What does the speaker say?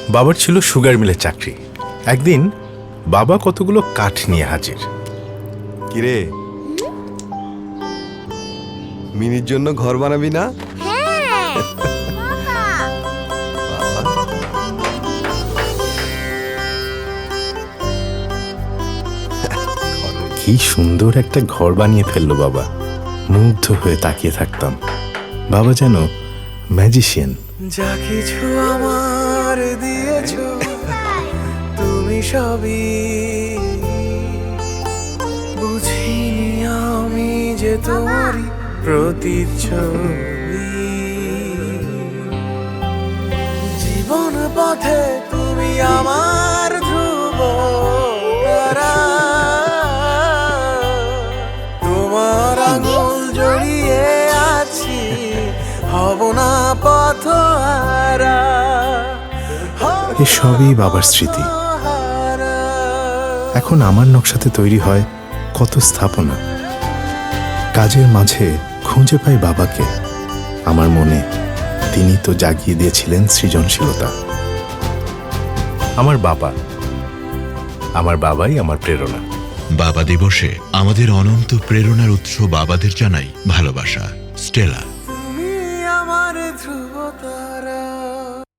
বাবার ছিল সুগার মিলের চাকরি। একদিন বাবা কতগুলো কাঠ নিয়ে হাজির। কিরে, মিনির জন্য ঘর বানাবি না? কি সুন্দর একটা ঘর বানিয়ে ফেললো বাবা। মুগ্ধ হয়ে তাকিয়ে থাকতাম। বাবা যেন ম্যাজিশিয়ান। যা কিছু আমার দিয়েছো তুমি সবই, বুঝিনি আমি যে তোমারই প্রতিচ্ছবি। জীবন পথে তুমি আমার ধ্রুব তারা, তোমার আঙুল জড়িয়ে আছি, হব না পথহারা। এ সবই বাবার স্মৃতি। এখন আমার নকশাতে তৈরি হয় কত স্থাপনা। কাজের মাঝে খুঁজে পাই বাবাকে। আমার মনে তিনি তো জাগিয়ে দিয়েছিলেন সৃজনশীলতা। আমার বাবাই আমার প্রেরণা। বাবা দিবসে আমাদের অনন্ত প্রেরণার উৎস বাবাদের জানাই ভালোবাসা। স্টেলা। তুমি আমার ধ্রুব তারা।